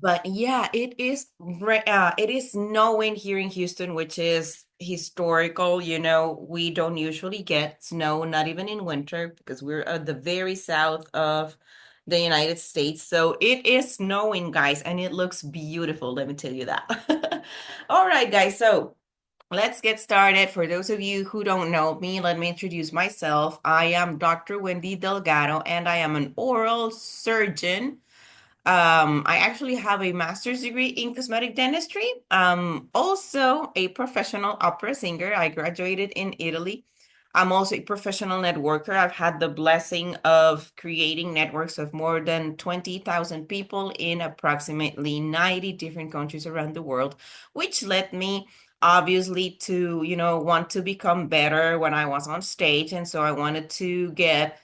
But yeah, it is snowing here in Houston, which is historical. We don't usually get snow, not even in winter, because we're at the very south of the United States. So it is snowing, guys, and it looks beautiful, let me tell you that. All right, guys, so let's get started. For those of you who don't know me, let me introduce myself. I am Dr. Wendy Delgado, and I am an oral surgeon. I actually have a master's degree in cosmetic dentistry. Also a professional opera singer. I graduated in Italy. I'm also a professional networker. I've had the blessing of creating networks of more than 20,000 people in approximately 90 different countries around the world, which led me obviously to, want to become better when I was on stage. And so I wanted to get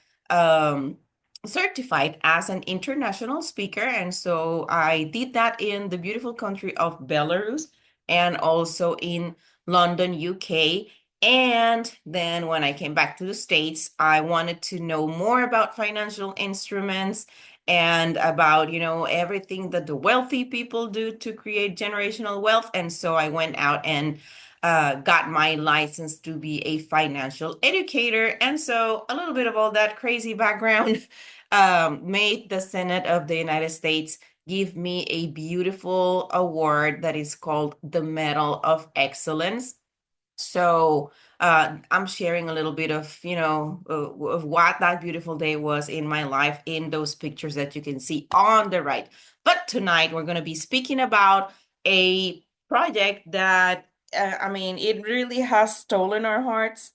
certified as an international speaker. And so I did that in the beautiful country of Belarus and also in London, UK. And then when I came back to the States, I wanted to know more about financial instruments and about, everything that the wealthy people do to create generational wealth. And so I went out and got my license to be a financial educator. And so a little bit of all that crazy background made the Senate of the United States give me a beautiful award that is called the Medal of Excellence. So I'm sharing a little bit of, of what that beautiful day was in my life in those pictures that you can see on the right. But tonight we're going to be speaking about a project that, it really has stolen our hearts.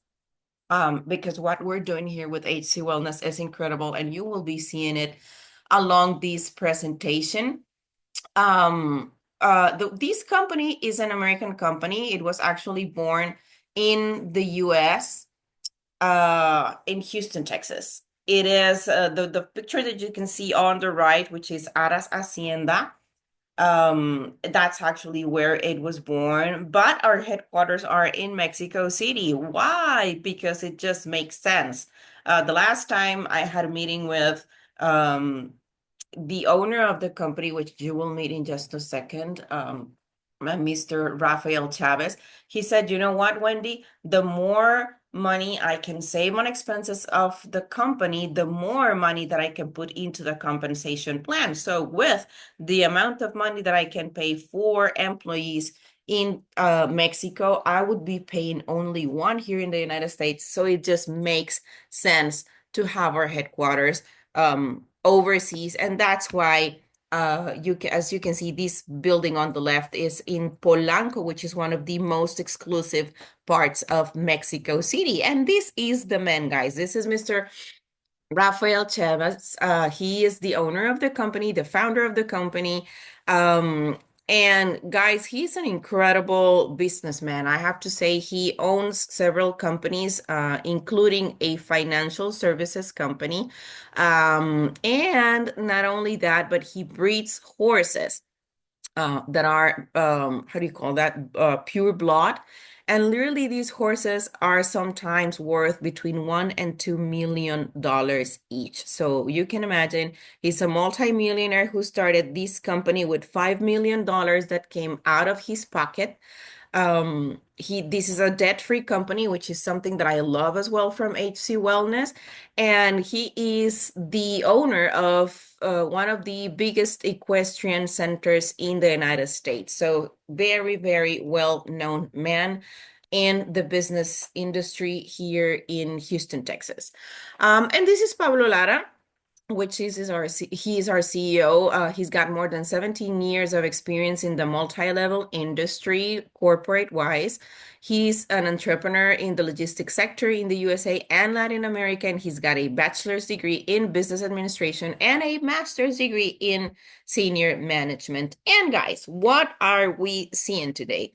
Because what we're doing here with HC Wellness is incredible, and you will be seeing it along this presentation. This company is an American company. It was actually born in the US, in Houston, Texas. It is the picture that you can see on the right, which is Aras Hacienda. That's actually where it was born, but our headquarters are in Mexico City. Why? Because it just makes sense. The last time I had a meeting with um the owner of the company, which you will meet in just a second, Mr. Rafael Chavez, he said, you know what, Wendy, the more money I can save on expenses of the company, the more money that I can put into the compensation plan. So with the amount of money that I can pay for employees in Mexico, I would be paying only one here in the United States. So it just makes sense to have our headquarters overseas, and that's why as you can see, this building on the left is in Polanco, which is one of the most exclusive parts of Mexico City. And this is the man, guys. This is Mr. Rafael Chavez. He is the owner of the company, the founder of the company. Um, and guys, he's an incredible businessman. I have to say, he owns several companies, including a financial services company. And not only that, but he breeds horses that are how do you call that, pure blood, and literally these horses are sometimes worth between $1 and $2 million each. So you can imagine, he's a multimillionaire who started this company with $5 million that came out of his pocket. This is a debt-free company, which is something that I love as well from HC Wellness. And he is the owner of one of the biggest equestrian centers in the United States. So very, very well-known man in the business industry here in Houston, Texas. And this is Pablo Lara, which he is our CEO. He's got more than 17 years of experience in the multi-level industry, corporate wise. He's an entrepreneur in the logistics sector in the USA and Latin America, and he's got a bachelor's degree in business administration and a master's degree in senior management. And guys, what are we seeing today?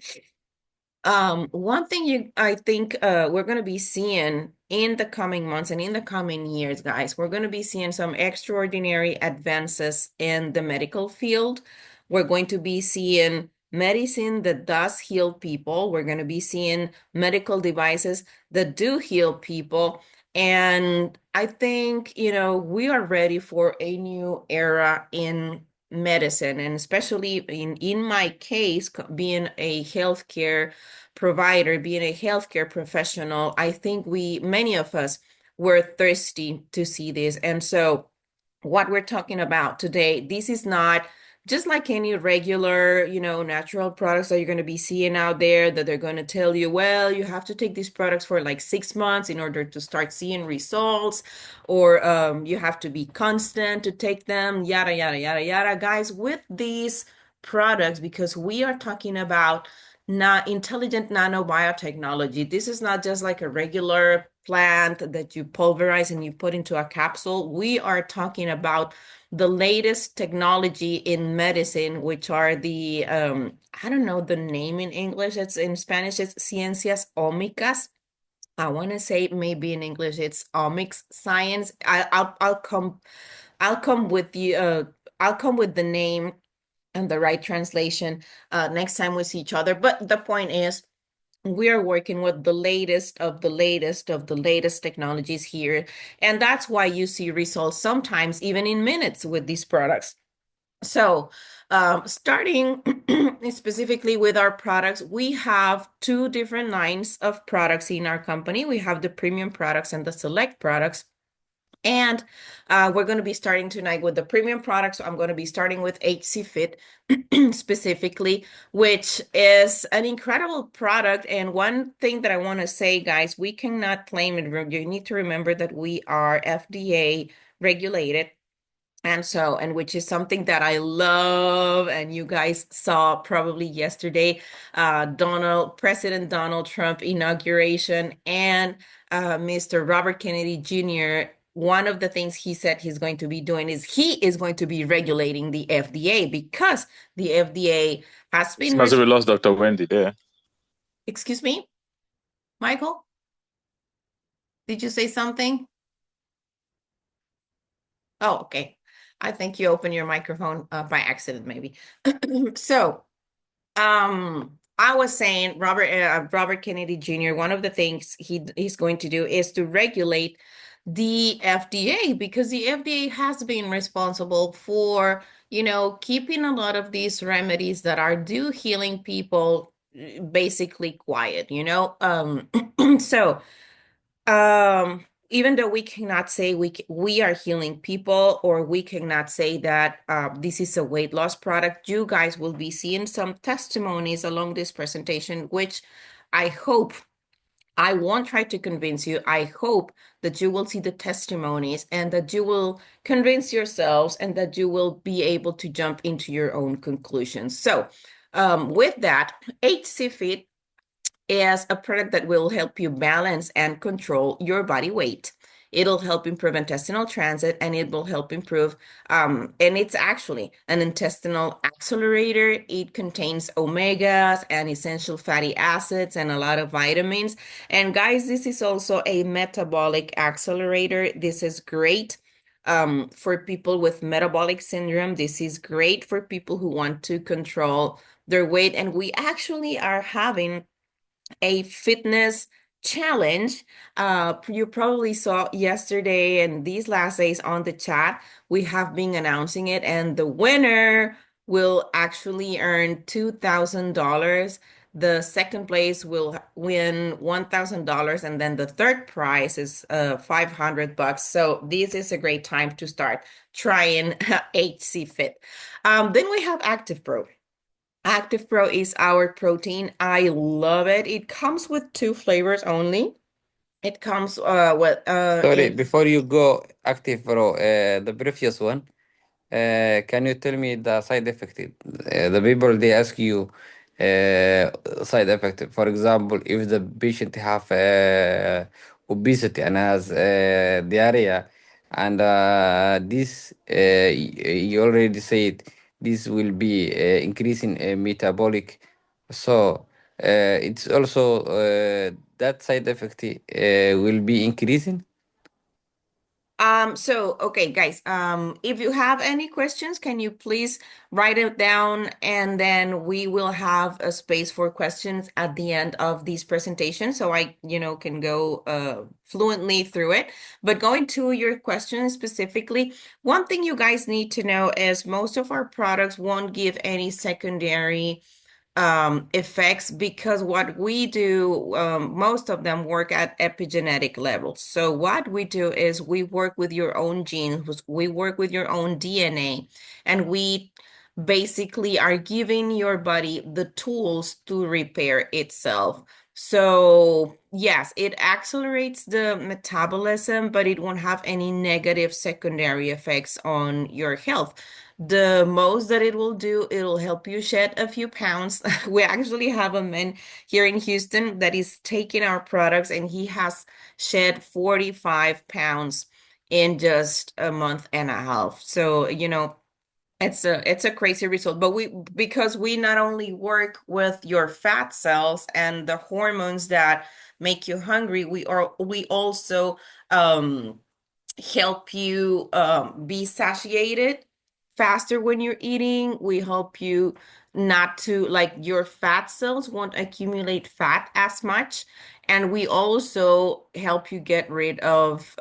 One thing I think we're going to be seeing in the coming months and in the coming years, guys, we're going to be seeing some extraordinary advances in the medical field. We're going to be seeing medicine that does heal people. We're going to be seeing medical devices that do heal people. And I think, we are ready for a new era in medicine, and especially in my case, being a healthcare provider, being a healthcare professional, I think we many of us were thirsty to see this. And so what we're talking about today, this is not just like any regular, natural products that you're going to be seeing out there that they're going to tell you, well, you have to take these products for like 6 months in order to start seeing results, or you have to be constant to take them, yada, yada, yada, yada. Guys, with these products, because we are talking about not intelligent nanobiotechnology. This is not just like a regular plant that you pulverize and you put into a capsule. We are talking about the latest technology in medicine, which are the I don't know the name in English. It's in Spanish, it's ciencias ómicas. I want to say maybe in English it's omics science. I'll come with you I'll come with the name and the right translation next time we see each other. But the point is, we are working with the latest of the latest of the latest technologies here. And that's why you see results sometimes even in minutes with these products. So, starting specifically with our products, we have two different lines of products in our company. We have the premium products and the select products. And we're going to be starting tonight with the premium products. So I'm going to be starting with HC Fit specifically, which is an incredible product. And one thing that I want to say, guys, we cannot claim it. You need to remember that we are FDA regulated. And which is something that I love, and you guys saw probably yesterday, President Donald Trump inauguration, and Mr. Robert Kennedy Jr. One of the things he said he's going to be doing is he is going to be regulating the FDA, because the FDA has been, Seems as if we lost Dr. Wendy there. excuse me, Michael, did you say something? Oh, okay. I think you opened your microphone by accident, maybe. So, I was saying Robert Kennedy Jr., one of the things he's going to do is to regulate the FDA, because the FDA has been responsible for, keeping a lot of these remedies that are do healing people basically quiet, so even though we cannot say we are healing people, or we cannot say that this is a weight loss product, you guys will be seeing some testimonies along this presentation, which I hope, I won't try to convince you. I hope that you will see the testimonies and that you will convince yourselves, and that you will be able to jump into your own conclusions. So, with that, HC Fit is a product that will help you balance and control your body weight. It'll help improve intestinal transit, and it will help improve, and it's actually an intestinal accelerator. It contains omegas and essential fatty acids and a lot of vitamins. And guys, this is also a metabolic accelerator. This is great for people with metabolic syndrome. This is great for people who want to control their weight. And we actually are having a fitness challenge. You probably saw yesterday and these last days on the chat, we have been announcing it, and the winner will actually earn $2,000. The second place will win $1,000, and then the third prize is $500. So this is a great time to start trying HC Fit. Then we have Active Pro. Active Pro is our protein. I love it. It comes with two flavors only. It comes with Sorry, in before you go active, bro, the previous one, can you tell me the side effect? The people they ask you side effect. For example, if the patient have obesity and has diarrhea, and this you already said this will be increasing metabolic, so it's also that side effect will be increasing. Okay, guys, if you have any questions, can you please write it down and then we will have a space for questions at the end of this presentation so I, can go fluently through it. But going to your question specifically, one thing you guys need to know is most of our products won't give any secondary effects because what we do, most of them work at epigenetic levels. So what we do is we work with your own genes, we work with your own DNA, and we basically are giving your body the tools to repair itself. So yes, it accelerates the metabolism, but it won't have any negative secondary effects on your health. The most that it will do, it'll help you shed a few pounds. We actually have a man here in Houston that is taking our products and he has shed 45 pounds in just a month and a half. So, it's a crazy result. But because we not only work with your fat cells and the hormones that make you hungry, we also help you be satiated faster when you're eating. We help you not to, like, your fat cells won't accumulate fat as much. And we also help you get rid of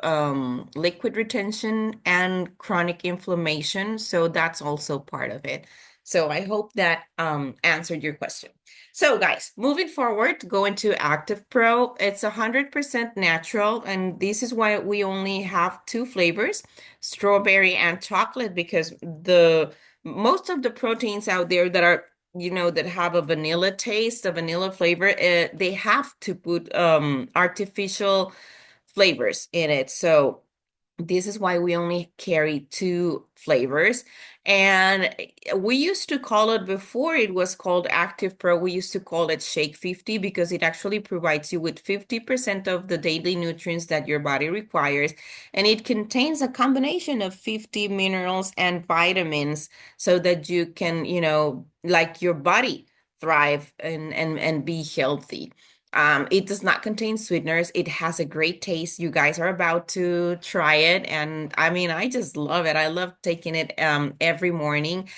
liquid retention and chronic inflammation. So that's also part of it. So I hope that answered your question. So guys, moving forward, go into Active Pro. It's 100% natural, and this is why we only have two flavors, strawberry and chocolate, because the most of the proteins out there that are, that have a vanilla taste, a vanilla flavor, they have to put artificial flavors in it. So this is why we only carry two flavors. And we used to call it, before it was called Active Pro, we used to call it Shake 50 because it actually provides you with 50% of the daily nutrients that your body requires. And it contains a combination of 50 minerals and vitamins so that you can, like your body thrive and be healthy. It does not contain sweeteners. It has a great taste. You guys are about to try it. And I mean, I just love it. I love taking it every morning.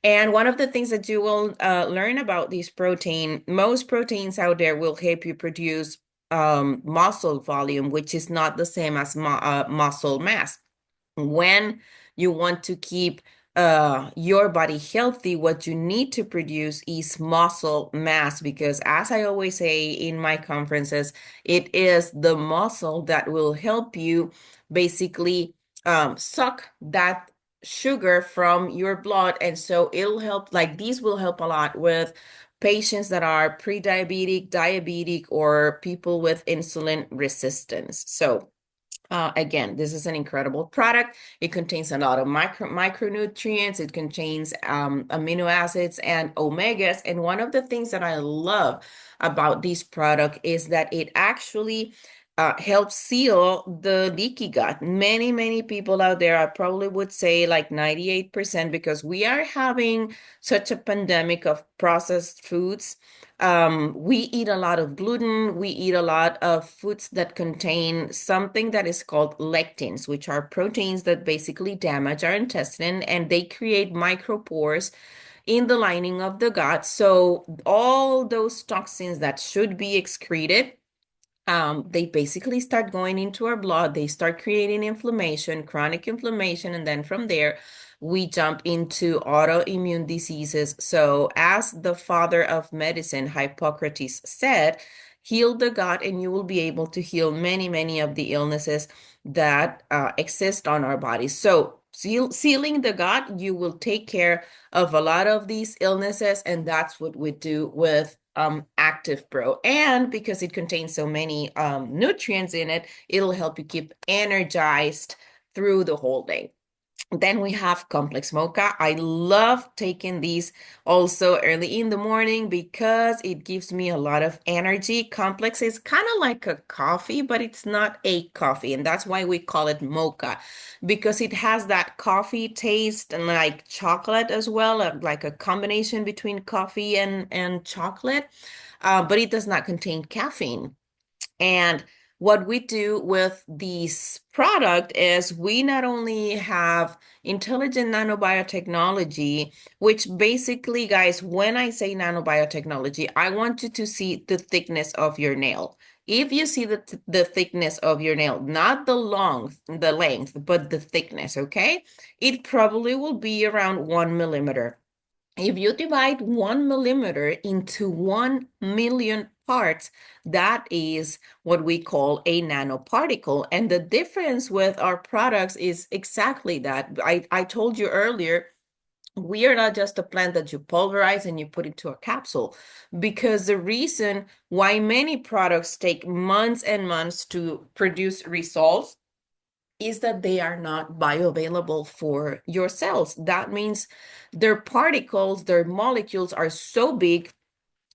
And one of the things that you will learn about this protein, most proteins out there will help you produce muscle volume, which is not the same as muscle mass. When you want to keep your body healthy, what you need to produce is muscle mass, because as I always say in my conferences, it is the muscle that will help you basically suck that sugar from your blood. And so it'll help, like these will help a lot with patients that are pre-diabetic, diabetic, or people with insulin resistance. So again, this is an incredible product. It contains a lot of micronutrients. It contains amino acids and omegas. And one of the things that I love about this product is that it actually helps seal the leaky gut. Many, many people out there, I probably would say like 98%, because we are having such a pandemic of processed foods. We eat a lot of gluten. We eat a lot of foods that contain something that is called lectins, which are proteins that basically damage our intestine, and they create micropores in the lining of the gut. So all those toxins that should be excreted, they basically start going into our blood. They start creating inflammation, chronic inflammation, and then from there, we jump into autoimmune diseases. So, as the father of medicine, Hippocrates, said, heal the gut, and you will be able to heal many, many of the illnesses that exist on our bodies. So, sealing the gut, you will take care of a lot of these illnesses, and that's what we do with Active Pro. And because it contains so many nutrients in it, it'll help you keep energized through the whole day. Then we have complex mocha. I love taking these also early in the morning because it gives me a lot of energy. Complex is kind of like a coffee, but it's not a coffee. And that's why we call it mocha, because it has that coffee taste and like chocolate as well, like a combination between coffee and chocolate. But it does not contain caffeine. And what we do with this product is we not only have intelligent nanobiotechnology, which basically, guys, when I say nanobiotechnology, I want you to see the thickness of your nail. If you see the thickness of your nail, not the length, but the thickness, okay? It probably will be around 1 millimeter. If you divide 1 millimeter into 1 million parts, that is what we call a nanoparticle. And the difference with our products is exactly that. I told you earlier, we are not just a plant that you pulverize and you put into a capsule, because the reason why many products take months and months to produce results is that they are not bioavailable for your cells. That means their particles, their molecules are so big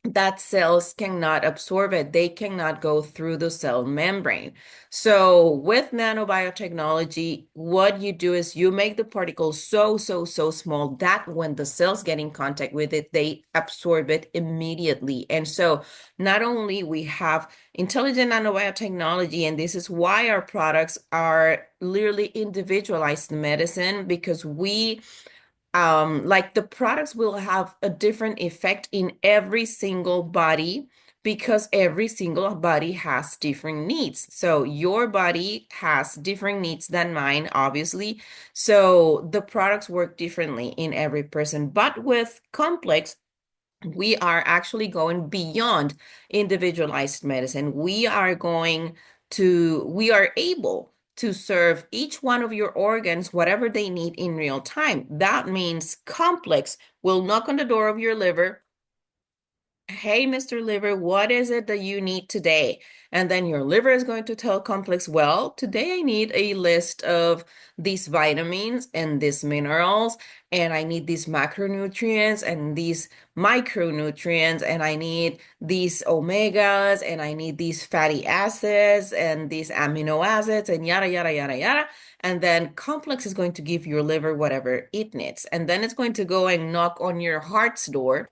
that cells cannot absorb it. They cannot go through the cell membrane. So with nanobiotechnology, what you do is you make the particles so small that when the cells get in contact with it, they absorb it immediately. And so not only we have intelligent nanobiotechnology, and this is why our products are literally individualized medicine, because we like the products will have a different effect in every single body, because every single body has different needs. So your body has different needs than mine, obviously. So the products work differently in every person. But with complex, we are actually going beyond individualized medicine. We are able to serve each one of your organs whatever they need in real time. That means complex will knock on the door of your liver. Hey, Mr. Liver, what is it that you need today? And then your liver is going to tell Complex, well, today I need a list of these vitamins and these minerals, and I need these macronutrients and these micronutrients, and I need these omegas, and I need these fatty acids and these amino acids, and yada, yada, yada, yada. And then Complex is going to give your liver whatever it needs. And then it's going to go and knock on your heart's door,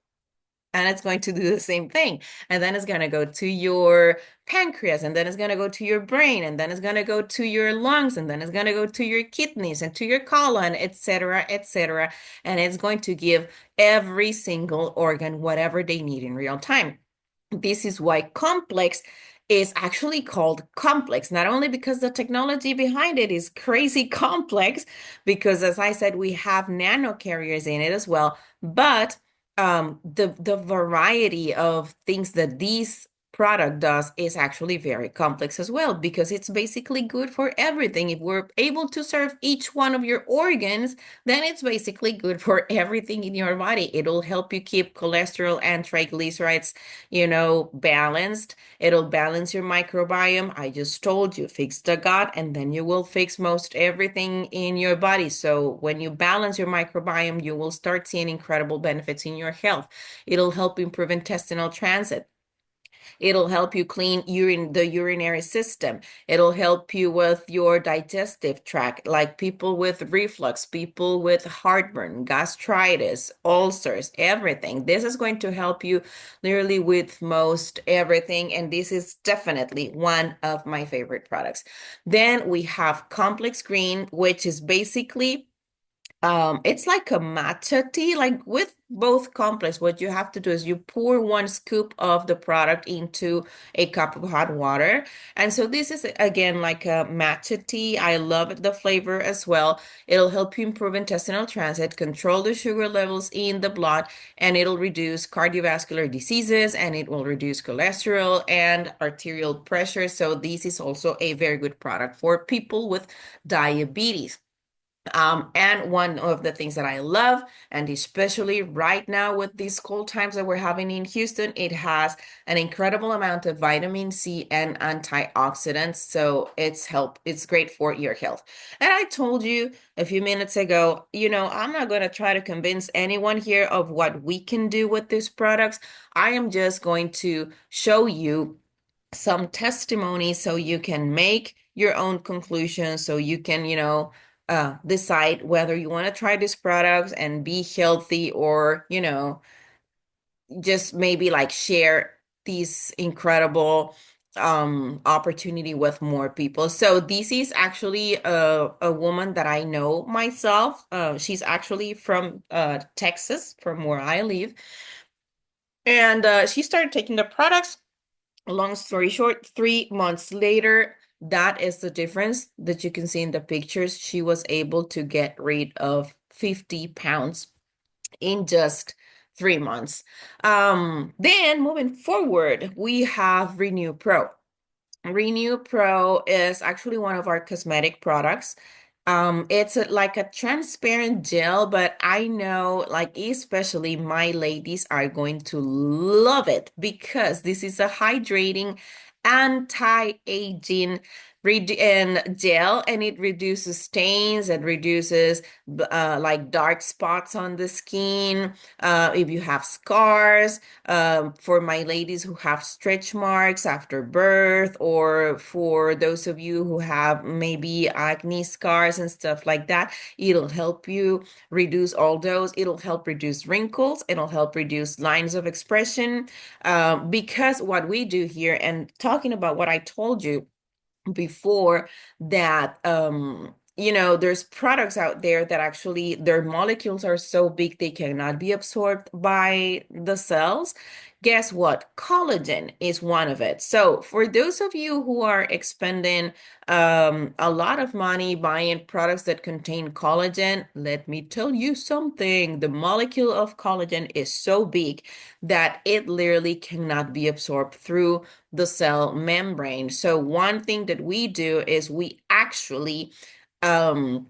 and it's going to do the same thing. And then it's going to go to your pancreas, and then it's going to go to your brain, and then it's going to go to your lungs, and then it's going to go to your kidneys and to your colon, etc., etc. And it's going to give every single organ whatever they need in real time. This is why complex is actually called complex, not only because the technology behind it is crazy complex, because as I said, we have nano carriers in it as well, but the variety of things that these product does is actually very complex as well, because it's basically good for everything. If we're able to serve each one of your organs, then it's basically good for everything in your body. It'll help you keep cholesterol and triglycerides, balanced. It'll balance your microbiome. I just told you, fix the gut, and then you will fix most everything in your body. So when you balance your microbiome, you will start seeing incredible benefits in your health. It'll help improve intestinal transit. It'll help you clean the urinary system. It'll help you with your digestive tract, like people with reflux, people with heartburn, gastritis, ulcers, everything. This is going to help you literally with most everything. And this is definitely one of my favorite products. Then we have Complex Green, which is basically it's like a matcha tea, like with both complex. What you have to do is you pour 1 scoop of the product into a cup of hot water. And so this is again like a matcha tea. I love the flavor as well. It'll help you improve intestinal transit, control the sugar levels in the blood, and it'll reduce cardiovascular diseases, and it will reduce cholesterol and arterial pressure. So this is also a very good product for people with diabetes. And one of the things that I love, and especially right now with these cold times that we're having in Houston, it has an incredible amount of vitamin C and antioxidants. So it's great for your health. And I told you a few minutes ago, I'm not going to try to convince anyone here of what we can do with these products. I am just going to show you some testimonies so you can make your own conclusions, so you can, decide whether you want to try these products and be healthy, or, just maybe like share these incredible opportunity with more people. So this is actually a woman that I know myself. She's actually from Texas, from where I live. And she started taking the products. Long story short, 3 months later, that is the difference that you can see in the pictures. She was able to get rid of 50 pounds in just 3 months. Then moving forward, we have Renew Pro. Renew Pro is actually one of our cosmetic products. It's like a transparent gel, but I know like especially my ladies are going to love it because this is a hydrating, anti-aging and gel, and it reduces stains, it reduces like dark spots on the skin. If you have scars, for my ladies who have stretch marks after birth, or for those of you who have maybe acne scars and stuff like that, it'll help you reduce all those. It'll help reduce wrinkles. It'll help reduce lines of expression. Because what we do here, and talking about what I told you before, that there's products out there that actually their molecules are so big they cannot be absorbed by the cells. Guess what? Collagen is one of it. So for those of you who are expending a lot of money buying products that contain collagen, let me tell you something. The molecule of collagen is so big that it literally cannot be absorbed through the cell membrane. So one thing that we do is um,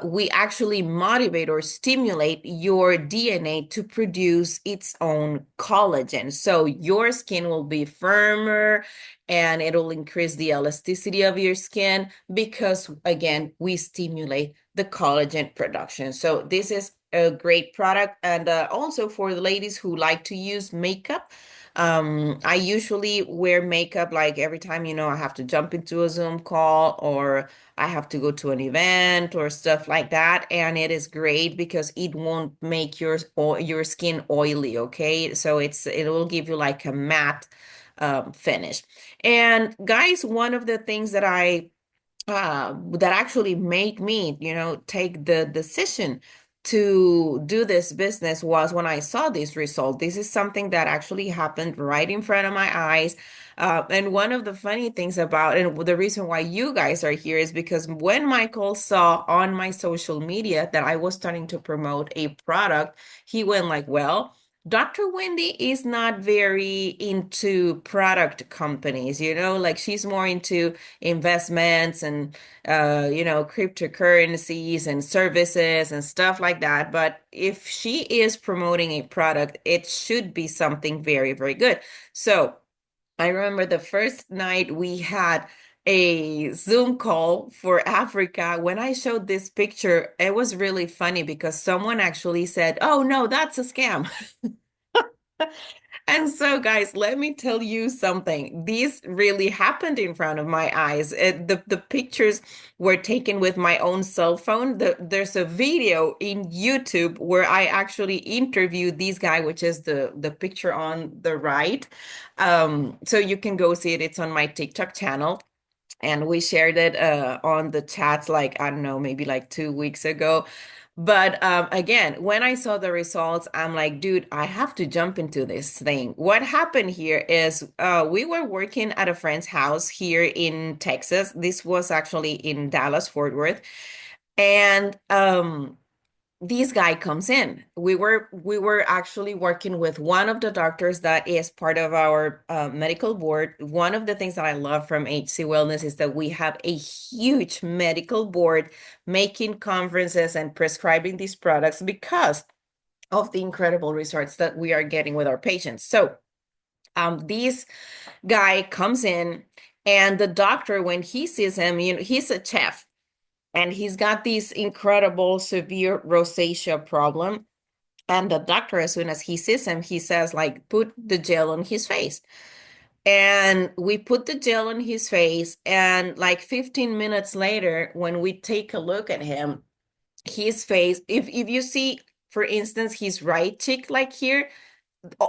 we actually motivate or stimulate your DNA to produce its own collagen. So your skin will be firmer and it'll increase the elasticity of your skin because, again, we stimulate the collagen production. So this is a great product. And also for the ladies who like to use makeup, I usually wear makeup like every time, I have to jump into a Zoom call or I have to go to an event or stuff like that, and it is great because it won't make your skin oily, okay? So it will give you like a matte finish. And guys, one of the things that actually made me, take the decision to do this business was when I saw this result. This is something that actually happened right in front of my eyes. And one of the funny things about, and the reason why you guys are here is because when Michael saw on my social media that I was starting to promote a product, he went like, well, Dr. Wendy is not very into product companies, like she's more into investments and cryptocurrencies and services and stuff like that. But if she is promoting a product, it should be something very, very good. So I remember the first night we had a Zoom call for Africa. When I showed this picture, it was really funny because someone actually said, "Oh no, that's a scam." And so, guys, let me tell you something. This really happened in front of my eyes. The pictures were taken with my own cell phone. There's a video in YouTube where I actually interviewed this guy, which is the picture on the right. So you can go see it. It's on my TikTok channel. And we shared it on the chats like, I don't know, maybe like 2 weeks ago. But again, when I saw the results, I'm like, dude, I have to jump into this thing. What happened here is we were working at a friend's house here in Texas. This was actually in Dallas, Fort Worth. And this guy comes in. We were actually working with one of the doctors that is part of our medical board. One of the things that I love from HC Wellness is that we have a huge medical board making conferences and prescribing these products because of the incredible results that we are getting with our patients. So this guy comes in, and the doctor, when he sees him, he's a chef and he's got this incredible severe rosacea problem. And the doctor, as soon as he sees him, he says, like, put the gel on his face. And we put the gel on his face. And like 15 minutes later, when we take a look at him, his face, if you see, for instance, his right cheek, like here,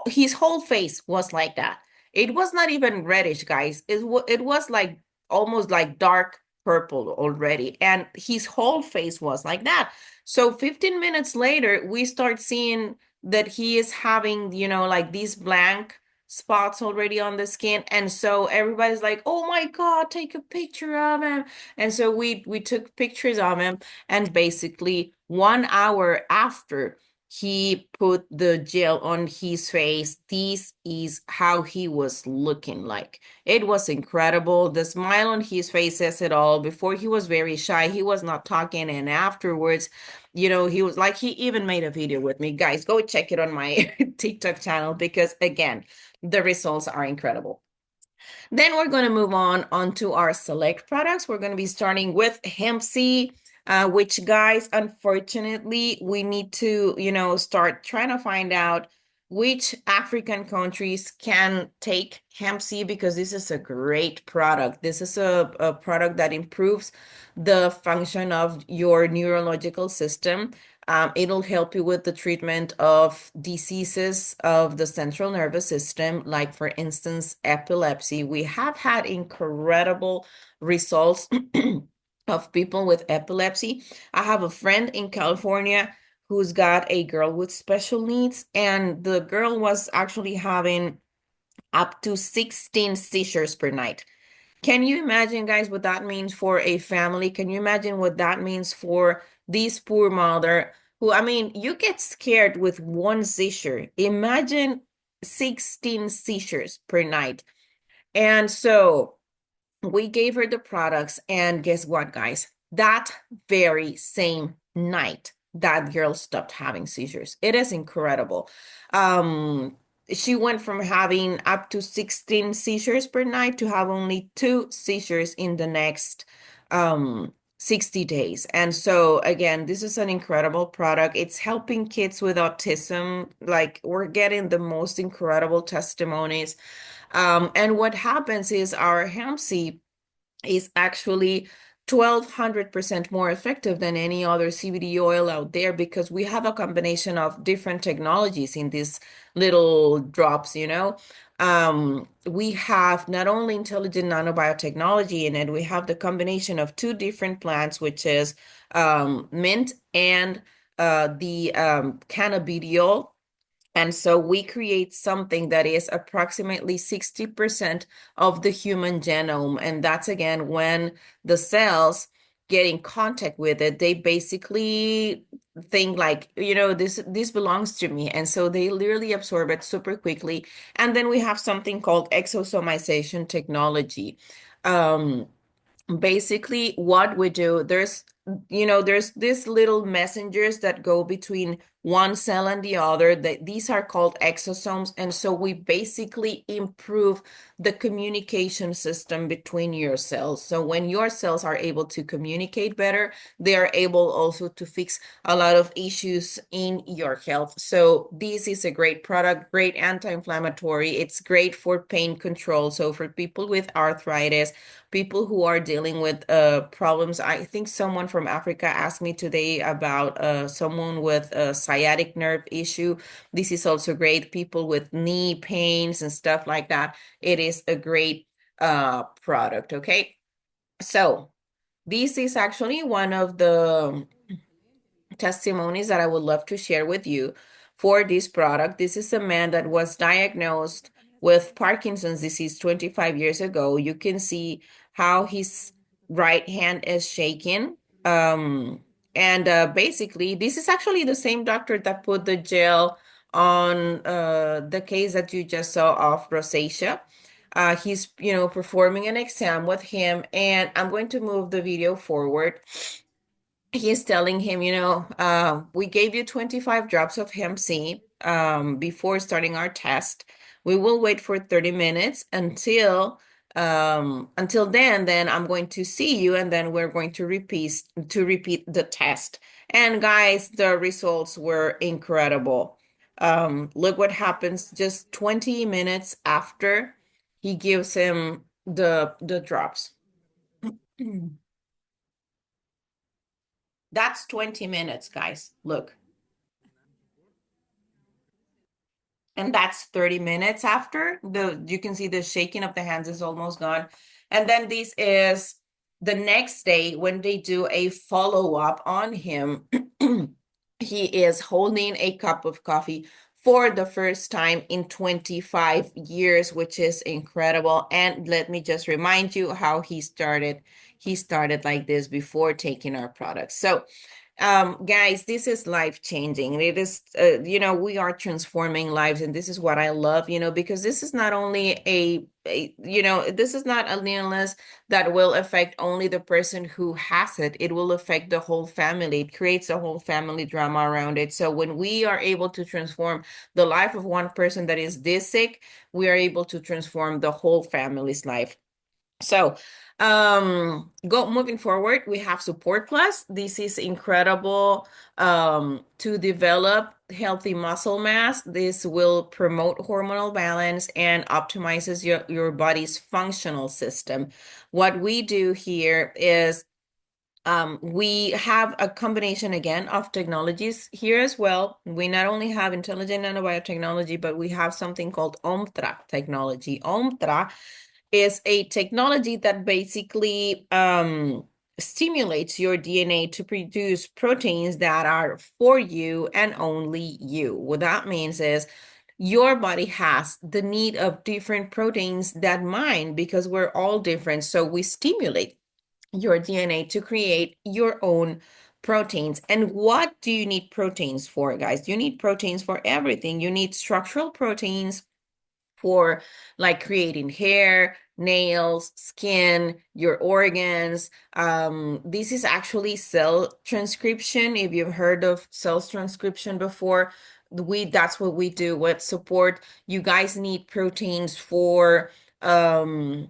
his whole face was like that. It was not even reddish, guys. It was like almost like dark purple already. And his whole face was like that. So 15 minutes later, we start seeing that he is having, like these blank spots already on the skin. And so everybody's like, "Oh my God, take a picture of him." And so we took pictures of him, and basically 1 hour after he put the gel on his face, this is how he was looking like. It was incredible. The smile on his face says it all. Before, he was very shy, he was not talking, and afterwards, he was like, he even made a video with me. Guys, go check it on my TikTok channel, because again, the results are incredible. Then we're going to move on onto our select products. We're going to be starting with hemp seed, which, guys, unfortunately, we need to, start trying to find out which African countries can take hemp seed, because this is a great product. This is a product that improves the function of your neurological system. It'll help you with the treatment of diseases of the central nervous system, like, for instance, epilepsy. We have had incredible results of people with epilepsy. I have a friend in California who's got a girl with special needs, and the girl was actually having up to 16 seizures per night. Can you imagine, guys, what that means for a family? Can you imagine what that means for this poor mother who, I mean, you get scared with one seizure. Imagine 16 seizures per night. And so we gave her the products, and guess what, guys? That very same night, that girl stopped having seizures. It is incredible. Um, she went from having up to 16 seizures per night to have only two seizures in the next 60 days. And so again, this is an incredible product. It's helping kids with autism. Like, we're getting the most incredible testimonies. And what happens is our hemp seed is actually 1,200% more effective than any other CBD oil out there, because we have a combination of different technologies in these little drops. We have not only intelligent nanobiotechnology in it, we have the combination of two different plants, which is mint and the cannabidiol. And so we create something that is approximately 60% of the human genome. And that's, again, when the cells get in contact with it, they basically think like, this belongs to me. And so they literally absorb it super quickly. And then we have something called exosomization technology. Um, Basically, what we do, there's these little messengers that go between one cell and the other, that these are called exosomes. And so we basically improve the communication system between your cells. So when your cells are able to communicate better, they are able also to fix a lot of issues in your health. So this is a great product, great anti-inflammatory. It's great for pain control. So for people with arthritis, people who are dealing with problems. I think someone from Africa asked me today about someone with a sciatic nerve issue. This is also great. People with knee pains and stuff like that. It is a great product. Okay. So this is actually one of the testimonies that I would love to share with you for this product. This is a man that was diagnosed with Parkinson's disease 25 years ago. You can see how his right hand is shaking. And basically, this is actually the same doctor that put the gel on the case that you just saw of rosacea. He's, performing an exam with him, and I'm going to move the video forward. He's telling him, we gave you 25 drops of hemp seed before starting our test. We will wait for 30 minutes until then I'm going to see you, and then we're going to repeat the test. And guys, the results were incredible. Look what happens just 20 minutes after he gives him the drops. That's 20 minutes, guys. Look. and that's 30 minutes after. The you can see the shaking of the hands is almost gone. And then this is the next day when they do a follow-up on him. He is holding a cup of coffee for the first time in 25 years, which is incredible. And let me just remind you how he started. He started like this before taking our products. So guys, this is life changing. It is, we are transforming lives, and this is what I love, because this is not only this is not an illness that will affect only the person who has it. It will affect the whole family. It creates a whole family drama around it. So when we are able to transform the life of one person that is this sick, we are able to transform the whole family's life. So, go moving forward, we have Support Plus. This is incredible to develop healthy muscle mass. This will promote hormonal balance and optimizes your body's functional system. What we do here is we have a combination again of technologies here as well. We not only have intelligent nanobiotechnology, but we have something called OMTRA technology. OMTRA is a technology that basically stimulates your DNA to produce proteins that are for you and only you. What that means is your body has the need of different proteins than mine because we're all different. So we stimulate your DNA to create your own proteins. And what do you need proteins for, guys? You need proteins for everything. You need structural proteins for like creating hair, nails, skin, your organs. This is actually cell transcription. If you've heard of cell transcription before, we that's what we do with support. You guys need proteins for creating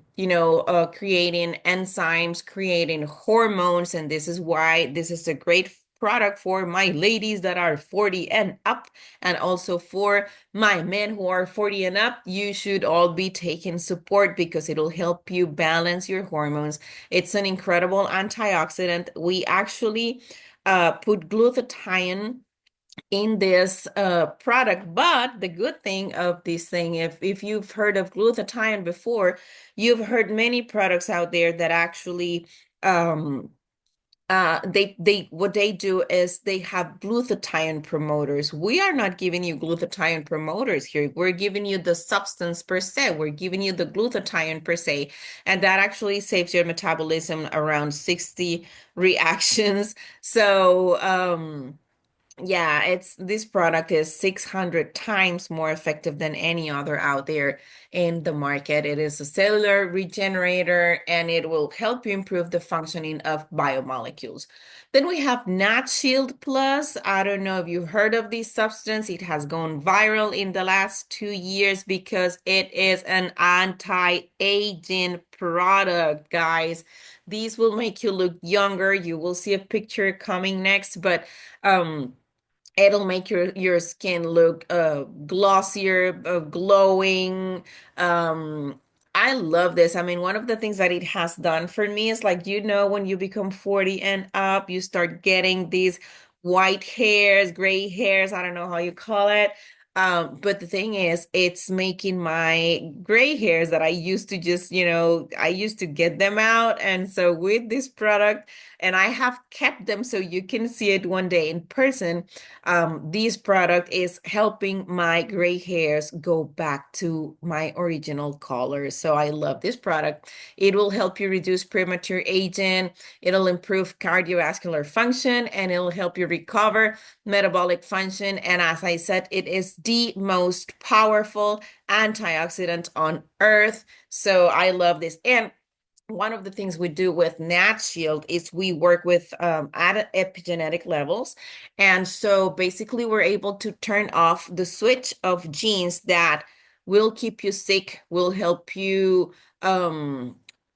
enzymes, creating hormones, and this is why this is a great product for my ladies that are 40 and up, and also for my men who are 40 and up. You should all be taking support because it'll help you balance your hormones. It's an incredible antioxidant. We actually put glutathione in this product. But the good thing of this thing, if you've heard of glutathione before, you've heard many products out there that actually um, they what they do is they have glutathione promoters. We are not giving you glutathione promoters here. We're giving you the substance per se. We're giving you the glutathione per se, and that actually saves your metabolism around 60 reactions. So yeah, it's this product is 600 times more effective than any other out there in the market. It is a cellular regenerator and it will help you improve the functioning of biomolecules. Then we have Nat Shield Plus. I don't know if you've heard of this substance. It has gone viral in the last 2 years because it is an anti-aging product, guys. These will make you look younger. You will see a picture coming next, but it'll make your skin look glossier, glowing. I love this. I mean, one of the things that it has done for me is like, when you become 40 and up, you start getting these white hairs, gray hairs, I don't know how you call it. But the thing is, it's making my gray hairs that I used to just, I used to get them out. And so with this product, and I have kept them so you can see it one day in person. This product is helping my gray hairs go back to my original color. So I love this product. It will help you reduce premature aging. It'll improve cardiovascular function and it'll help you recover metabolic function. And as I said, it is the most powerful antioxidant on earth. So I love this. And one of the things we do with Nat Shield is we work with at epigenetic levels. And so basically, we're able to turn off the switch of genes that will keep you sick, will help you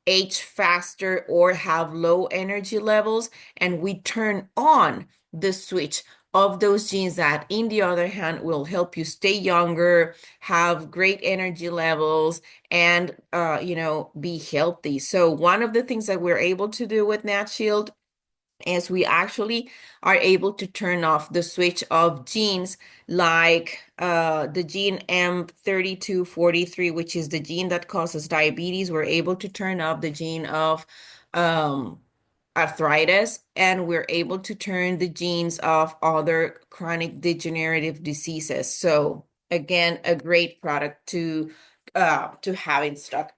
age faster or have low energy levels. And we turn on the switch of those genes that, in the other hand, will help you stay younger, have great energy levels, and be healthy. So one of the things that we're able to do with Nat Shield is we actually are able to turn off the switch of genes like the gene M3243, which is the gene that causes diabetes. We're able to turn off the gene of um, arthritis, and we're able to turn the genes of other chronic degenerative diseases. So again, a great product to have in stock.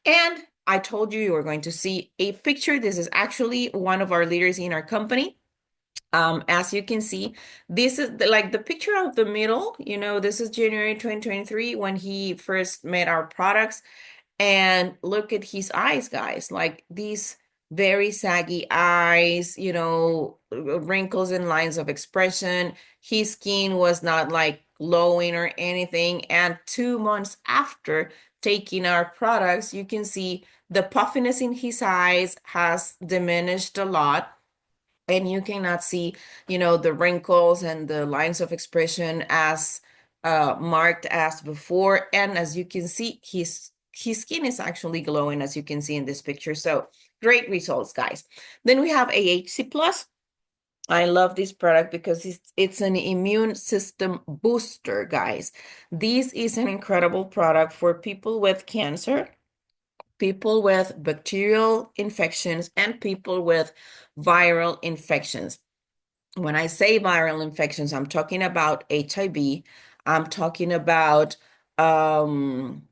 And I told you you were going to see a picture. This is actually one of our leaders in our company. As you can see, this is like the picture of the middle. This is January 2023 when he first met our products. And look at his eyes, guys, like these very saggy eyes, wrinkles and lines of expression. His skin was not like glowing or anything. And 2 months after taking our products, you can see the puffiness in his eyes has diminished a lot, and you cannot see, the wrinkles and the lines of expression as marked as before. And as you can see, his skin is actually glowing, as you can see in this picture. So great results, guys. Then we have AHC Plus. I love this product because it's an immune system booster, guys. This is an incredible product for people with cancer, people with bacterial infections, and people with viral infections. When I say viral infections, I'm talking about HIV. I'm talking about um,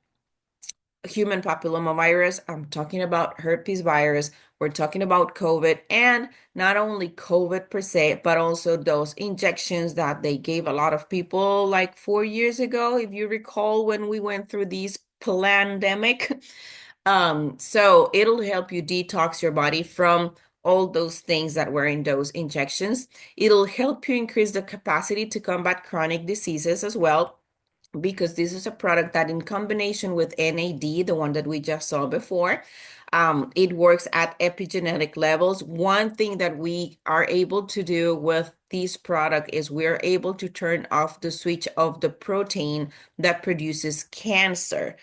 human papillomavirus. I'm talking about herpes virus. We're talking about COVID, and not only COVID per se, but also those injections that they gave a lot of people like 4 years ago, if you recall, when we went through this pandemic. So it'll help you detox your body from all those things that were in those injections. It'll help you increase the capacity to combat chronic diseases as well, because this is a product that in combination with NAD, the one that we just saw before, it works at epigenetic levels. One thing that we are able to do with this product is we're able to turn off the switch of the protein that produces cancer.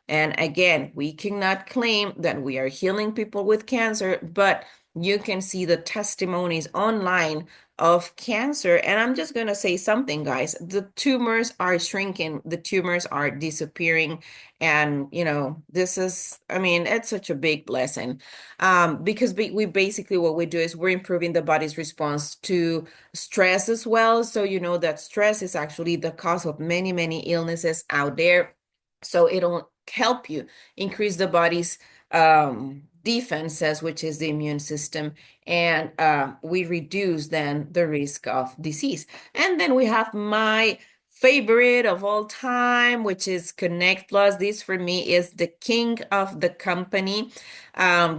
And again, we cannot claim that we are healing people with cancer, but you can see the testimonies online of cancer. And I'm just going to say something, guys. The tumors are shrinking, the tumors are disappearing. And, this is, I mean, it's such a big blessing, because we basically what we do is we're improving the body's response to stress as well. So, that stress is actually the cause of many, many illnesses out there. So it'll help you increase the body's defenses, which is the immune system, and we reduce then the risk of disease. And then we have my favorite of all time, which is Connect Plus. This for me is the king of the company,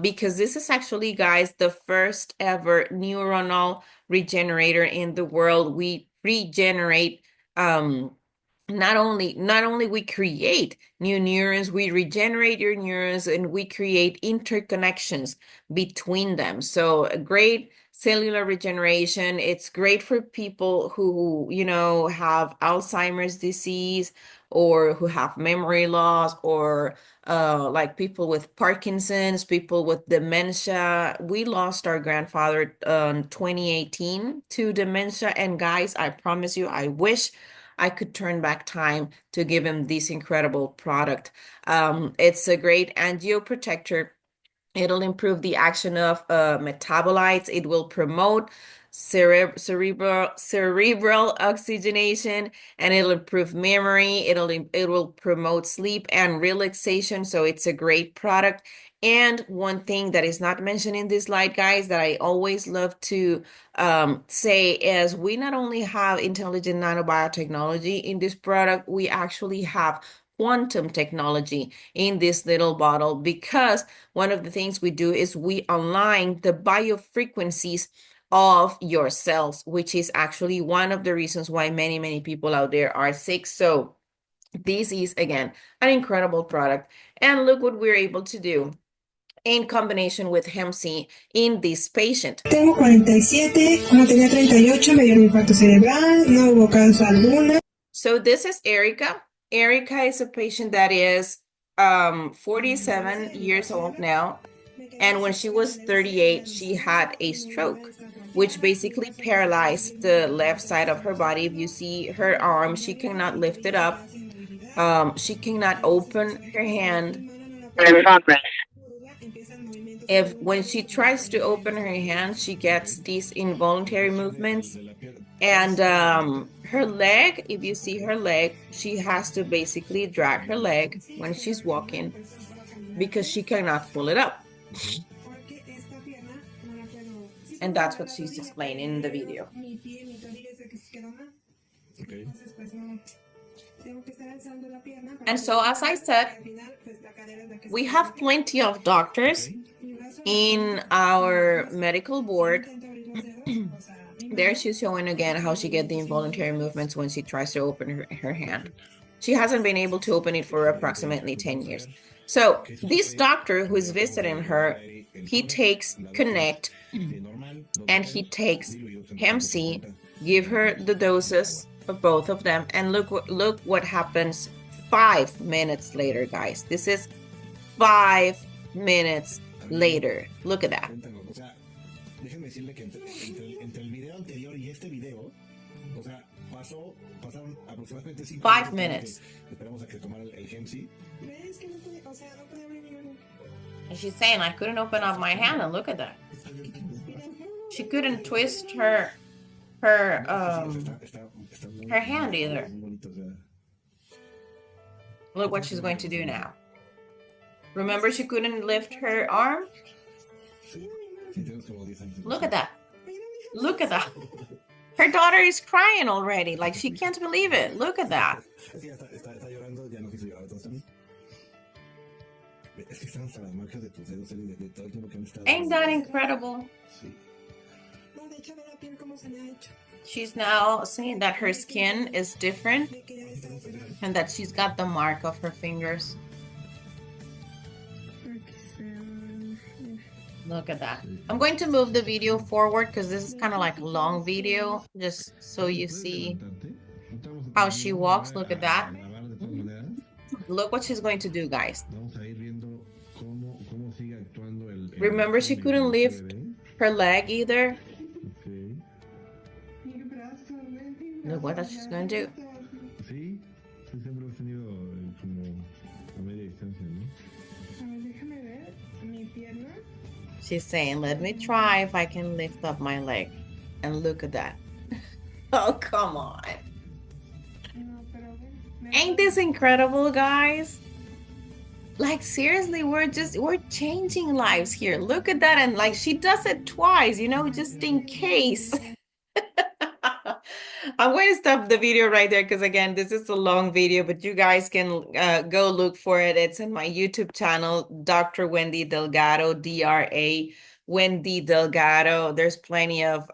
because this is actually, guys, the first ever neuronal regenerator in the world. We regenerate not only we create new neurons, we regenerate your neurons, and we create interconnections between them. So a great cellular regeneration. It's great for people who, have Alzheimer's disease, or who have memory loss, or like people with Parkinson's, people with dementia. We lost our grandfather in 2018 to dementia. And guys, I promise you, I wish I could turn back time to give him this incredible product. It's a great angioprotector. It'll improve the action of metabolites. It will promote cerebral oxygenation, and it'll improve memory. It will promote sleep and relaxation. So it's a great product. And one thing that is not mentioned in this slide, guys, that I always love to say is we not only have intelligent nanobiotechnology in this product, we actually have quantum technology in this little bottle, because one of the things we do is we align the biofrequencies of your cells, which is actually one of the reasons why many, many people out there are sick. So this is, again, an incredible product. And look what we're able to do in combination with Hemp C in this patient. Tengo 47, cuando tenía 38 me dio un infarto cerebral, no hubo causa alguna. So this is Erica. Erica is a patient that is 47 years old now. And when she was 38, she had a stroke. which basically paralyzed the left side of her body. If you see her arm, she cannot lift it up. She cannot open her hand. If when she tries to open her hand, she gets these involuntary movements. And her leg, if you see her leg, she has to basically drag her leg when she's walking because she cannot pull it up. And that's what she's explaining in the video. And so, as I said, we have plenty of doctors in our medical board. There she's showing again how she get the involuntary movements when she tries to open her hand. She hasn't been able to open it for approximately 10 years. So this doctor who is visiting her, he takes Connect and he takes Hemp C, give her the doses of both of them, and look what happens 5 minutes later, guys. This is 5 minutes later. Look at that. 5 minutes. And she's saying, I couldn't open up my hand, and look at that. She couldn't twist her hand either. Look what she's going to do now. Remember, she couldn't lift her arm? Look at that. Look at that. Her daughter is crying already. Like, she can't believe it. Look at that. Ain't that incredible? She's now saying that her skin is different and that she's got the mark of her fingers. Look at that. I'm going to move the video forward because this is kind of like a long video, just so you see how she walks. Look at that. Look what she's going to do, guys. Remember, she couldn't lift her leg either. Look what she's going to do. She's saying, let me try if I can lift up my leg. And look at that. Oh, come on. Ain't this incredible, guys? Like, seriously, we're changing lives here. Look at that. And like, she does it twice, just in case. I'm going to stop the video right there because, again, this is a long video, but you guys can go look for it. It's in my YouTube channel, Dr. Wendy Delgado, DRA Wendy Delgado. There's plenty of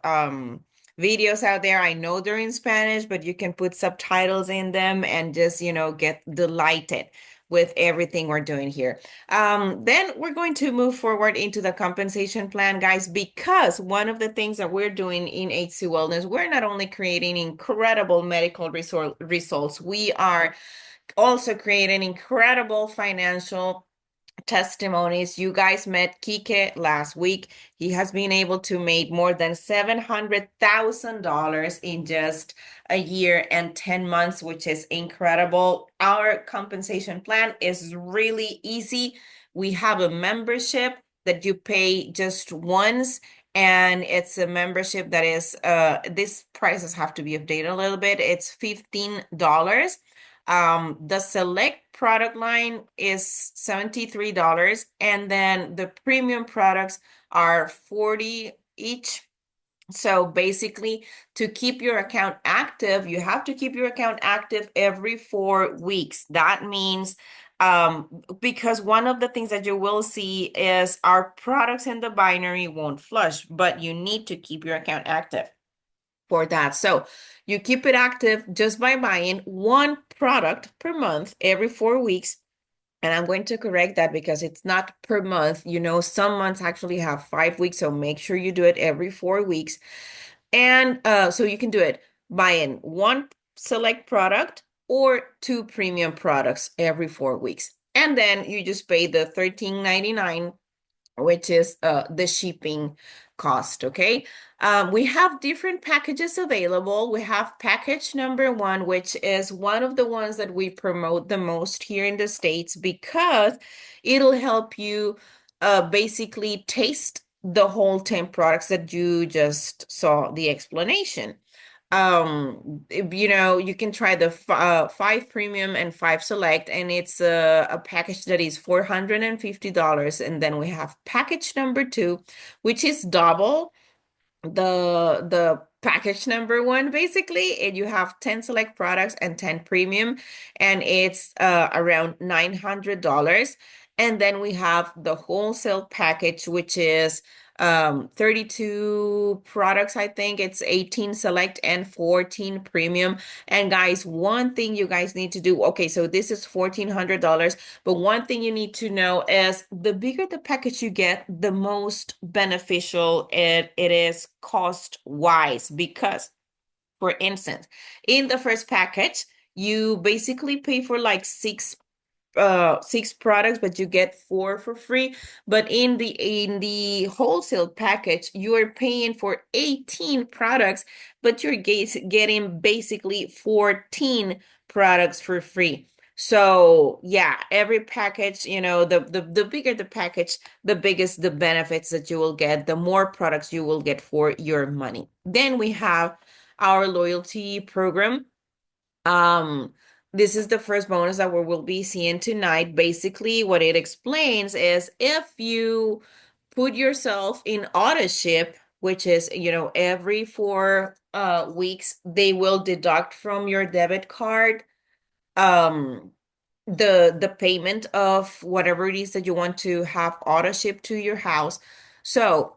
videos out there. I know they're in Spanish, but you can put subtitles in them and just, get delighted with everything we're doing here. Then we're going to move forward into the compensation plan, guys, because one of the things that we're doing in HC Wellness, we're not only creating incredible medical results, we are also creating incredible financial testimonies. You guys met Kike last week. He has been able to make more than $700,000 in just a year and 10 months, which is incredible. Our compensation plan is really easy. We have a membership that you pay just once, and it's a membership that is, these prices have to be updated a little bit. It's $15. The select product line is $73, and then the premium products are $40 each. So basically, to keep your account active, you have to keep your account active every 4 weeks. That means because one of the things that you will see is our products in the binary won't flush, but you need to keep your account active for that. So you keep it active just by buying one product per month every 4 weeks. And I'm going to correct that because it's not per month. Some months actually have 5 weeks. So make sure you do it every 4 weeks. And so you can do it buying one select product or two premium products every 4 weeks. And then you just pay the $13.99, which is the shipping cost, okay? We have different packages available. We have package number one, which is one of the ones that we promote the most here in the States because it'll help you basically taste the whole 10 products that you just saw the explanation. You can try the five premium and five select, and it's a package that is $450. And then we have package number two, which is double the package number one basically, and you have 10 select products and 10 premium, and it's around $900. And then we have the wholesale package, which is 32 products. I think it's 18 select and 14 premium. And guys, one thing you guys need to do, okay, so this is $1,400, but one thing you need to know is the bigger the package you get, the most beneficial it is cost wise. Because, for instance, in the first package, you basically pay for like six products, but you get four for free. But in the wholesale package, you are paying for 18 products, but you're getting basically 14 products for free. So yeah, every package, the bigger the package, the biggest the benefits that you will get, the more products you will get for your money. Then we have our loyalty program. um, this is the first bonus that we will be seeing tonight. Basically, what it explains is if you put yourself in auto ship, which is, every 4 weeks, they will deduct from your debit card um the payment of whatever it is that you want to have auto ship to your house. So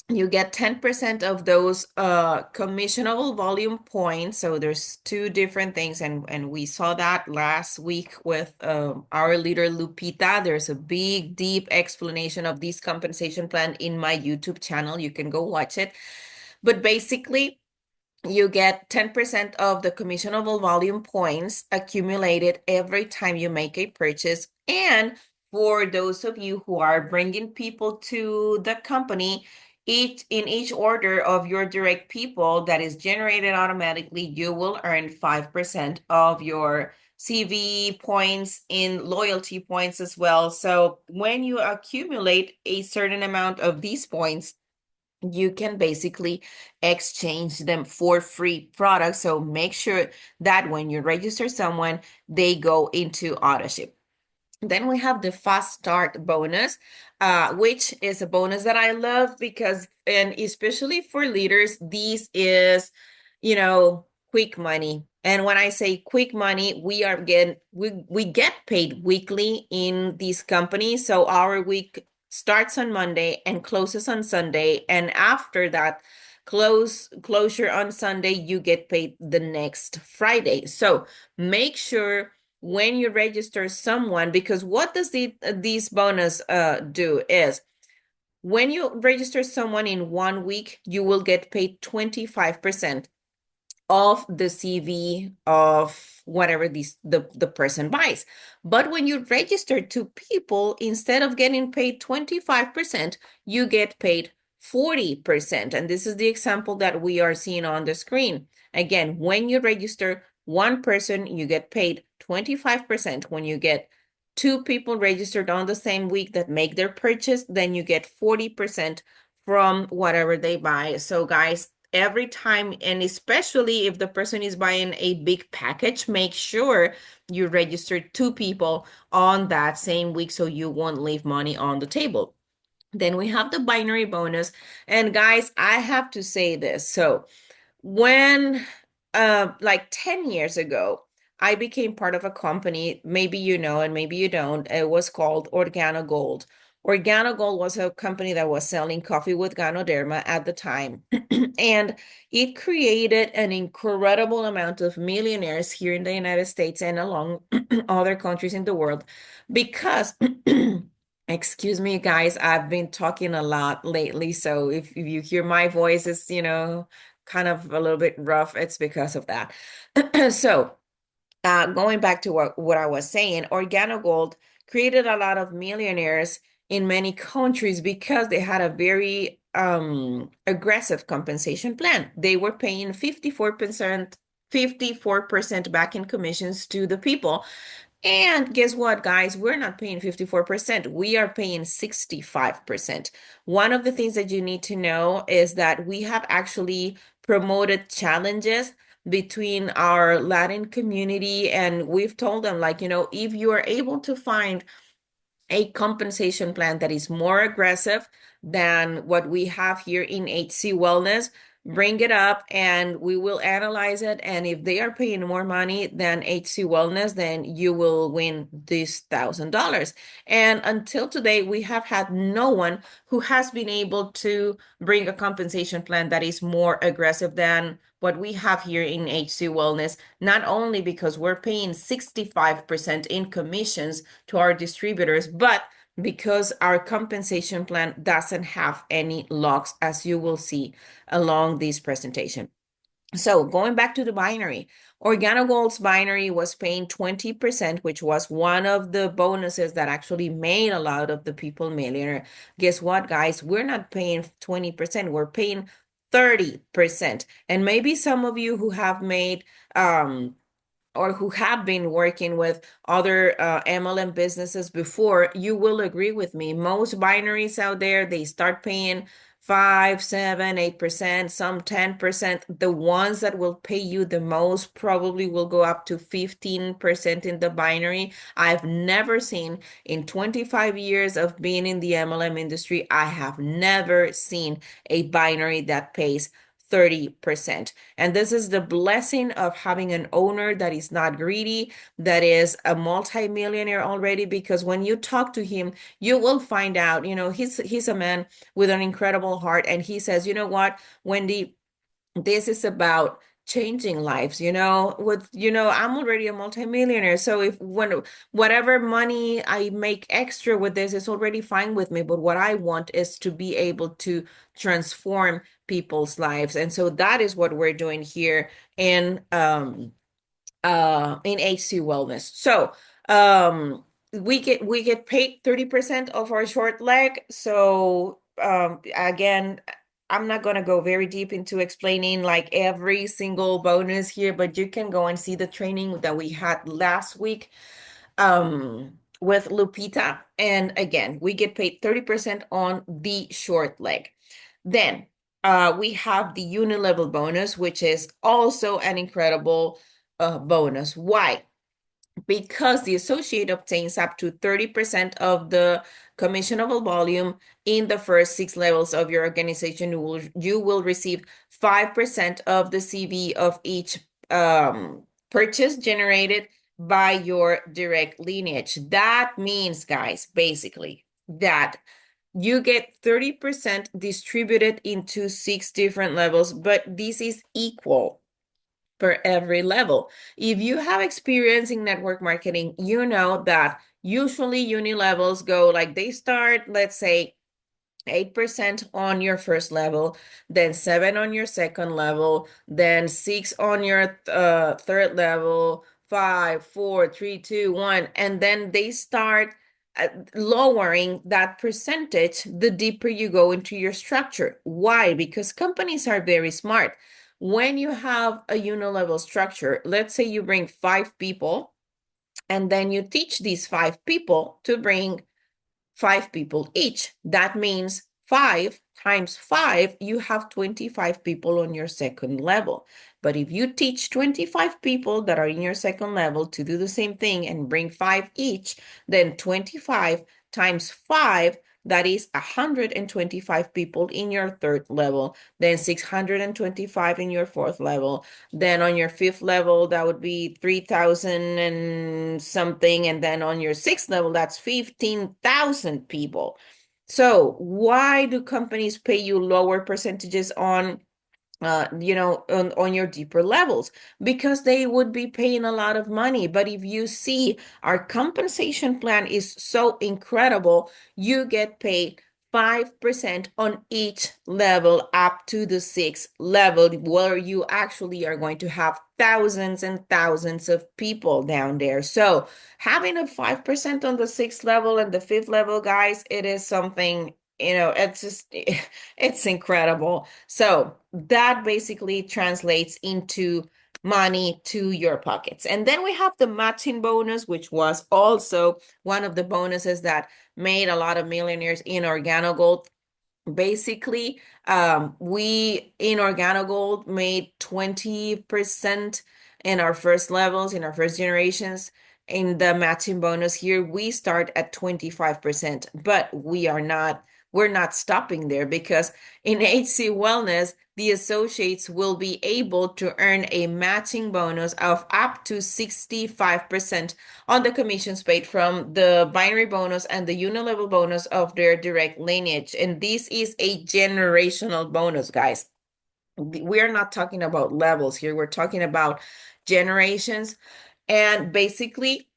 you get 10% of those commissionable volume points. So there's two different things, and we saw that last week with our leader Lupita. There's a big deep explanation of this compensation plan in my YouTube channel. You can go watch it. But basically, you get 10% of the commissionable volume points accumulated every time you make a purchase. And for those of you who are bringing people to the company, each order of your direct people that is generated automatically, you will earn 5% of your CV points in loyalty points as well. So when you accumulate a certain amount of these points, you can basically exchange them for free products. So make sure that when you register someone, they go into AutoShip. Then we have the fast start bonus, which is a bonus that I love because, and especially for leaders, this is, quick money. And when I say quick money, we get paid weekly in these companies. So our week starts on Monday and closes on Sunday. And after that closure on Sunday, you get paid the next Friday. So make sure when you register someone, because what does these bonus do is when you register someone in 1 week, you will get paid 25% of the CV of whatever the person buys. But when you register two people, instead of getting paid 25%, you get paid 40%. And this is the example that we are seeing on the screen. Again, when you register one person, you get paid 25%. When you get two people registered on the same week that make their purchase, then you get 40% from whatever they buy. So guys, every time, and especially if the person is buying a big package, make sure you register two people on that same week so you won't leave money on the table. Then we have the binary bonus. And guys, I have to say this. So when like 10 years ago, I became part of a company, maybe you know and maybe you don't. It was called Organo Gold. Organo Gold was a company that was selling coffee with Ganoderma at the time. And it created an incredible amount of millionaires here in the United States and along other countries in the world because excuse me, guys, I've been talking a lot lately. So if you hear my voice is, kind of a little bit rough, it's because of that. So, going back to what I was saying, OrganoGold created a lot of millionaires in many countries because they had a very aggressive compensation plan. They were paying 54% back in commissions to the people. And guess what, guys? We're not paying 54%. We are paying 65%. One of the things that you need to know is that we have actually promoted challenges between our Latin community, and we've told them, like, if you are able to find a compensation plan that is more aggressive than what we have here in HC Wellness, bring it up and we will analyze it. And if they are paying more money than HC Wellness, then you will win this $1,000. And until today, we have had no one who has been able to bring a compensation plan that is more aggressive than what we have here in HC Wellness, not only because we're paying 65% in commissions to our distributors, but because our compensation plan doesn't have any locks, as you will see along this presentation. So going back to the binary, OrganoGold's binary was paying 20%, which was one of the bonuses that actually made a lot of the people millionaire. Guess what, guys? We're not paying 20%, we're paying 30%. And maybe some of you who have made or who have been working with other MLM businesses before, you will agree with me. Most binaries out there, they start paying 5, 7, 8%, some 10%. The ones that will pay you the most probably will go up to 15% in the binary. I've never seen in 25 years of being in the MLM industry, I have never seen a binary that pays 30%. And this is the blessing of having an owner that is not greedy, that is a multimillionaire already, because when you talk to him, you will find out, he's a man with an incredible heart. And he says, you know what, Wendy, this is about changing lives, I'm already a multimillionaire. So if when whatever money I make extra with this is already fine with me, but what I want is to be able to transform people's lives. And so that is what we're doing here in HC Wellness. So we get paid 30% of our short leg. So again, I'm not going to go very deep into explaining like every single bonus here, but you can go and see the training that we had last week with Lupita. And again, we get paid 30% on the short leg. Then we have the uni-level bonus, which is also an incredible bonus. Why? Because the associate obtains up to 30% of the commissionable volume in the first 6 levels of your organization. You will receive 5% of the CV of each purchase generated by your direct lineage. That means, guys, basically that you get 30% distributed into 6 different levels, but this is equal per every level. If you have experience in network marketing, you know that usually uni levels go like they start, let's say, 8% on your first level, then 7 on your second level, then 6 on your third level, 5, 4, 3, 2, 1, and then they start lowering that percentage the deeper you go into your structure. Why? Because companies are very smart. When you have a uni-level structure, let's say you bring 5 people, and then you teach these 5 people to bring 5 people each. That means 5 times 5, you have 25 people on your second level. But if you teach 25 people that are in your second level to do the same thing and bring 5 each, then 25 times 5, that is 125 people in your third level, then 625 in your fourth level. Then on your fifth level, that would be 3,000 and something. And then on your sixth level, that's 15,000 people. So why do companies pay you lower percentages on your deeper levels? Because they would be paying a lot of money. But if you see our compensation plan is so incredible, you get paid 5% on each level up to the 6th level, where you actually are going to have thousands and thousands of people down there. So having a 5% on the 6th level and the 5th level, guys, it is something it's just it's incredible. So that basically translates into money to your pockets. And then we have the matching bonus, which was also one of the bonuses that made a lot of millionaires in Organogold. Basically, we in Organogold made 20% in our first levels, in our first generations. In the matching bonus here, we start at 25%, but we're not stopping there because in HC Wellness, the associates will be able to earn a matching bonus of up to 65% on the commissions paid from the binary bonus and the unilevel bonus of their direct lineage. And this is a generational bonus, guys. We are not talking about levels here. We're talking about generations. And basically,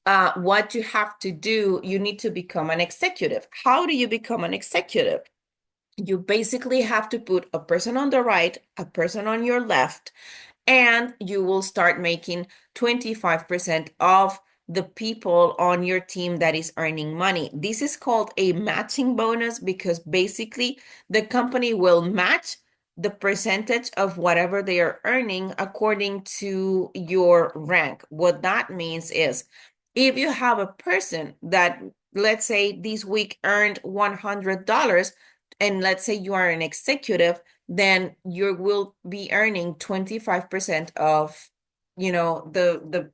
what you have to do, you need to become an executive. How do you become an executive? You basically have to put a person on the right, a person on your left, and you will start making 25% of the people on your team that is earning money. This is called a matching bonus because basically the company will match the percentage of whatever they are earning according to your rank. What that means is if you have a person that, let's say, this week earned $100, and let's say you are an executive, then you will be earning 25% of, the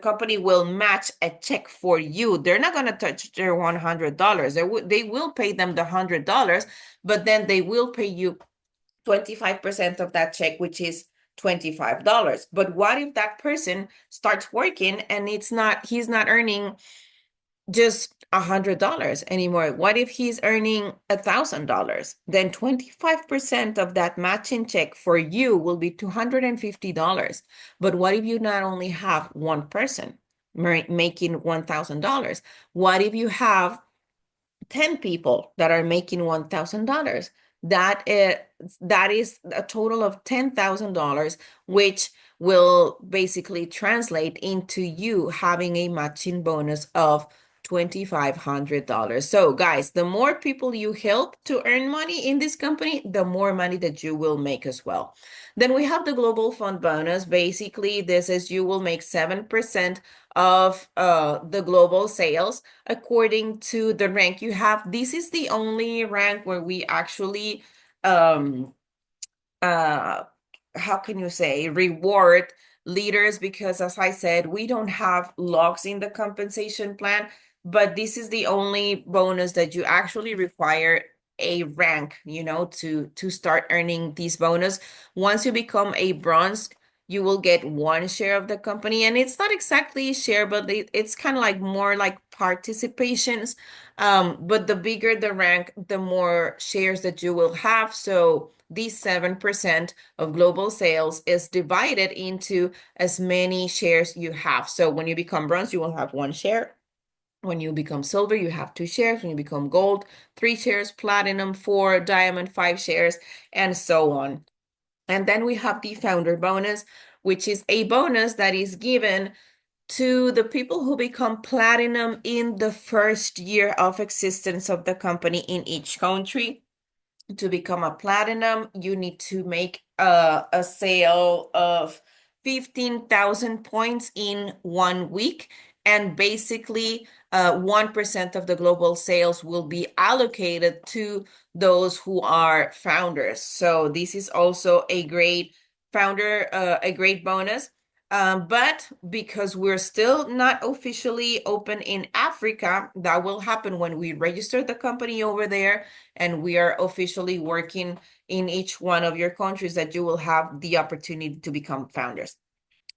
company will match a check for you. They're not going to touch their $100. They will pay them the $100, but then they will pay you 25% of that check, which is $25. But what if that person starts working and he's not earning just $100 anymore? What if he's earning $1,000? Then 25% of that matching check for you will be $250. But what if you not only have one person making $1,000? What if you have 10 people that are making $1,000? That is a total of $10,000, which will basically translate into you having a matching bonus of $2,500. So, guys, the more people you help to earn money in this company, the more money that you will make as well. Then we have the global fund bonus. Basically, this is you will make 7% of the global sales according to the rank you have. This is the only rank where we actually um uh how can you say, reward leaders, because as I said, we don't have logs in the compensation plan, but this is the only bonus that you actually require a rank, to start earning this bonus. Once you become a bronze, you will get one share of the company, and it's not exactly a share, but it's kind of like more like participations. But the bigger the rank, the more shares that you will have. So these 7% of global sales is divided into as many shares you have. So when you become bronze, you will have one share. When you become silver, you have two shares. When you become gold, three shares, platinum, four, diamond, five shares, and so on. And then we have the founder bonus, which is a bonus that is given to the people who become platinum in the first year of existence of the company in each country. To become a platinum, you need to make a sale of 15,000 points in 1 week. And basically, 1% of the global sales will be allocated to those who are founders. So this is also a great a great bonus. But because we're still not officially open in Africa, that will happen when we register the company over there and we are officially working in each one of your countries, that you will have the opportunity to become founders.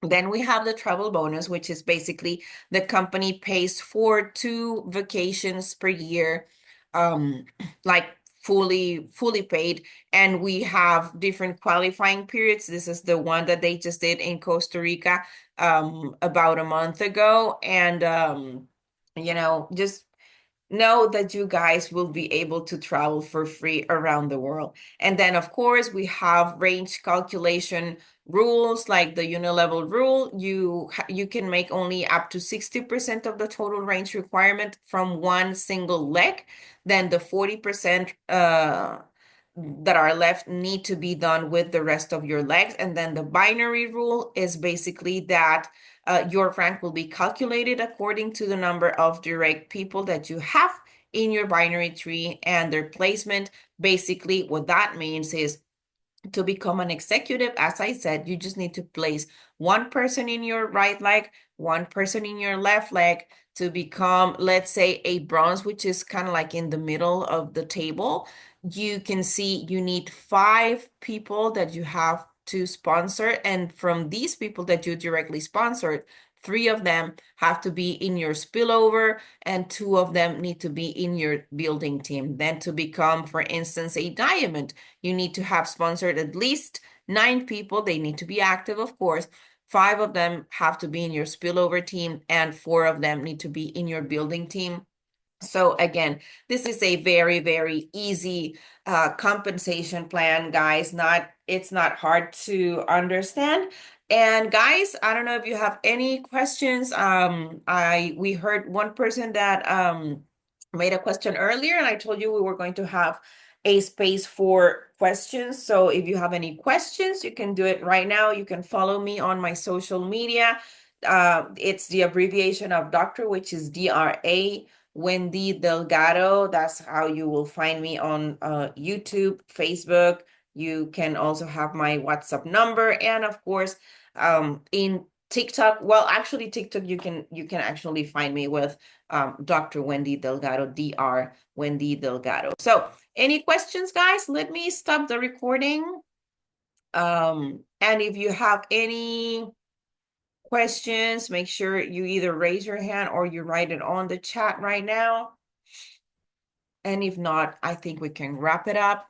Then we have the travel bonus, which is basically the company pays for 2 vacations per year, um, like fully paid. And we have different qualifying periods. This is the one that they just did in Costa Rica about a month ago. And just know that you guys will be able to travel for free around the world. And then, of course, we have range calculation rules like the unilevel rule. You can make only up to 60% of the total range requirement from one single leg. Then the 40% that are left need to be done with the rest of your legs. And then the binary rule is basically that your rank will be calculated according to the number of direct people that you have in your binary tree and their placement. Basically, what that means is to become an executive, as I said, you just need to place one person in your right leg, one person in your left leg to become, let's say, a bronze, which is kind of like in the middle of the table. You can see you need 5 people that you have to sponsor. And from these people that you directly sponsored, 3 of them have to be in your spillover and 2 of them need to be in your building team. Then to become, for instance, a diamond, you need to have sponsored at least 9 people. They need to be active, of course. 5 of them have to be in your spillover team, and 4 of them need to be in your building team. So again, this is a very, very easy compensation plan, guys. It's not hard to understand. And guys, I don't know if you have any questions. We heard one person that made a question earlier, and I told you we were going to have a space for questions. So if you have any questions, you can do it right now. You can follow me on my social media. It's the abbreviation of doctor, which is DRA. Wendy Delgado. That's how you will find me on YouTube, Facebook. You can also have my WhatsApp number, and of course, in TikTok. Well, actually, TikTok you can actually find me with Dr. Wendy Delgado, Dr. Wendy Delgado. So, any questions, guys? Let me stop the recording. And if you have any questions, make sure you either raise your hand or you write it on the chat right now. And if not, I think we can wrap it up.